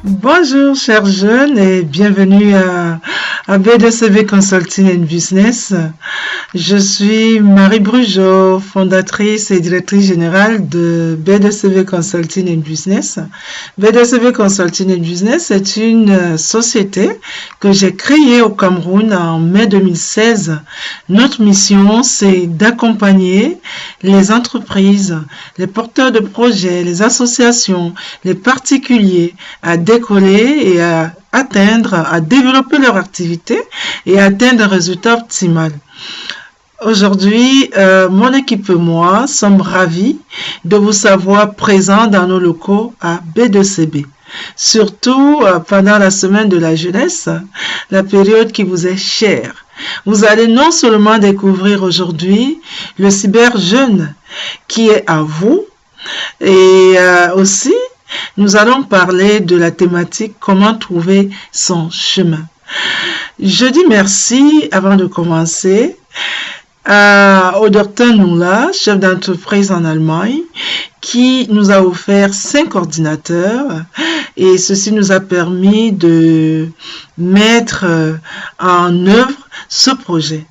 Bonjour chers jeunes et bienvenue à B2CV Consulting and Business. Je suis Marie Brugeot, fondatrice et directrice générale de B2CV Consulting and Business. B2CV Consulting and Business est une société que j'ai créée au Cameroun en mai 2016. Notre mission, c'est d'accompagner les entreprises, les porteurs de projets, les associations, les particuliers à décoller et à développer leur activité et à atteindre un résultat optimal. Aujourd'hui, mon équipe et moi sommes ravis de vous savoir présents dans nos locaux à B2CB. Surtout pendant la semaine de la jeunesse, la période qui vous est chère. Vous allez non seulement découvrir aujourd'hui le cyber jeune qui est à vous, et aussi nous allons parler de la thématique comment trouver son chemin. Je dis merci avant de commencer au Dr Noula, chef d'entreprise en Allemagne, qui nous a offert 5 ordinateurs et ceci nous a permis de mettre en œuvre ce projet.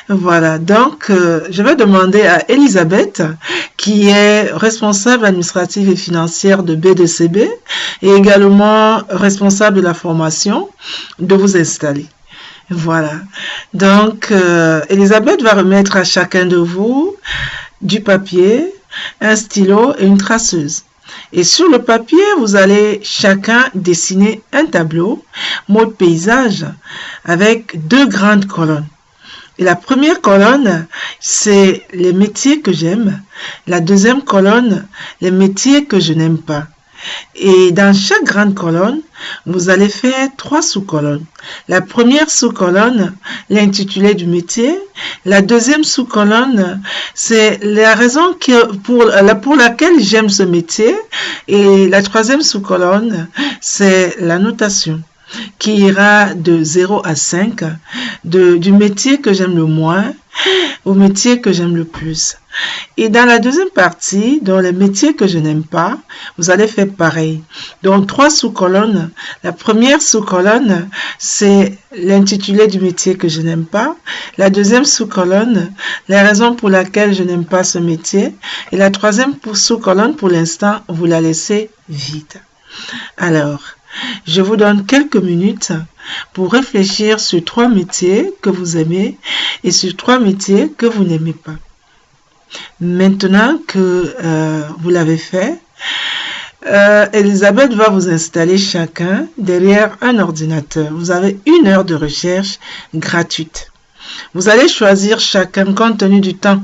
Voilà, donc je vais demander à Elisabeth, qui est responsable administrative et financière de B2CB et également responsable de la formation, de vous installer. Voilà, donc Elisabeth va remettre à chacun de vous du papier, un stylo et une traceuse. Et sur le papier, vous allez chacun dessiner un tableau, mode paysage, avec 2 grandes colonnes. Et la première colonne, c'est les métiers que j'aime. La deuxième colonne, les métiers que je n'aime pas. Et dans chaque grande colonne, vous allez faire 3 sous-colonnes. La première sous-colonne, l'intitulé du métier. La deuxième sous-colonne, c'est la raison pour laquelle j'aime ce métier. Et la troisième sous-colonne, c'est la notation, qui ira de 0 à 5, du métier que j'aime le moins au métier que j'aime le plus. Et dans la deuxième partie, dans les métiers que je n'aime pas, vous allez faire pareil. Donc 3 sous-colonnes. La première sous-colonne, c'est l'intitulé du métier que je n'aime pas. La deuxième sous-colonne, la raison pour laquelle je n'aime pas ce métier. Et la troisième sous-colonne, pour l'instant, vous la laissez vide. Alors, je vous donne quelques minutes pour réfléchir sur 3 métiers que vous aimez et sur 3 métiers que vous n'aimez pas. Maintenant que vous l'avez fait, Elisabeth va vous installer chacun derrière un ordinateur. Vous avez 1 heure de recherche gratuite. Vous allez choisir chacun, compte tenu du temps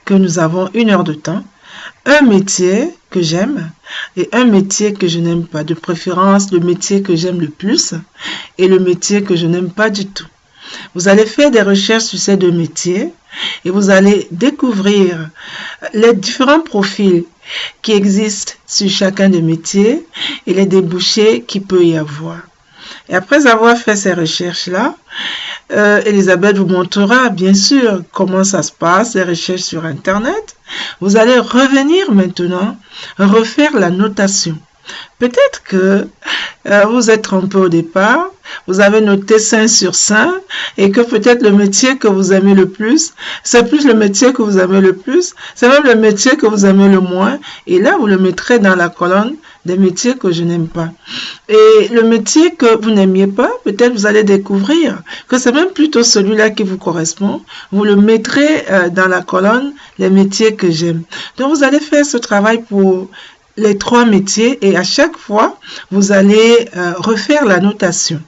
que nous avons, 1 heure de temps, un métier que j'aime et un métier que je n'aime pas, de préférence le métier que j'aime le plus et le métier que je n'aime pas du tout. Vous allez faire des recherches sur ces 2 métiers et vous allez découvrir les différents profils qui existent sur chacun des métiers et les débouchés qu'il peut y avoir. Et après avoir fait ces recherches-là, Elisabeth vous montrera bien sûr comment ça se passe, les recherches sur Internet. Vous allez revenir maintenant, refaire la notation. Peut-être que vous êtes trompé au départ, vous avez noté 5 sur 5 et que peut-être le métier que vous aimez le plus, c'est plus le métier que vous aimez le plus, c'est même le métier que vous aimez le moins et là vous le mettrez dans la colonne des métiers que je n'aime pas. Et le métier que vous n'aimiez pas, peut-être vous allez découvrir que c'est même plutôt celui-là qui vous correspond. Vous le mettrez dans la colonne les métiers que j'aime. Donc vous allez faire ce travail pour les 3 métiers et à chaque fois, vous allez refaire la notation.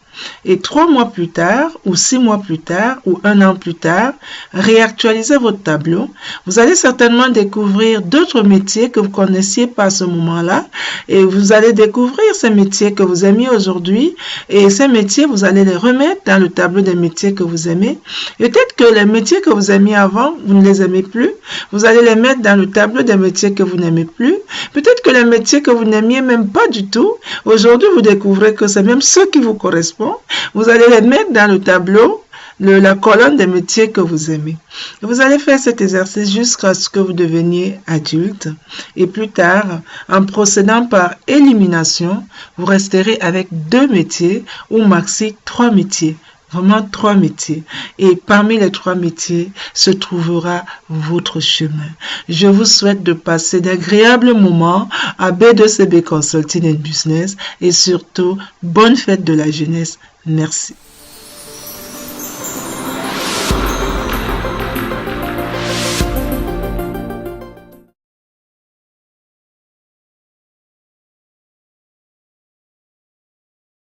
Et 3 mois plus tard, ou 6 mois plus tard, ou 1 an plus tard, réactualisez votre tableau. Vous allez certainement découvrir d'autres métiers que vous connaissiez pas à ce moment-là. Et vous allez découvrir ces métiers que vous aimez aujourd'hui. Et ces métiers, vous allez les remettre dans le tableau des métiers que vous aimez. Et peut-être que les métiers que vous aimiez avant, vous ne les aimez plus. Vous allez les mettre dans le tableau des métiers que vous n'aimez plus. Peut-être que les métiers que vous n'aimiez même pas du tout, aujourd'hui, vous découvrez que c'est même ceux qui vous correspondent. Vous allez les mettre dans le tableau la colonne des métiers que vous aimez. Vous allez faire cet exercice jusqu'à ce que vous deveniez adulte et plus tard, en procédant par élimination, vous resterez avec 2 métiers ou maxi 3 métiers. Vraiment 3 métiers. Et parmi les 3 métiers se trouvera votre chemin. Je vous souhaite de passer d'agréables moments à B2CB Consulting and Business et surtout, bonne fête de la jeunesse. Merci.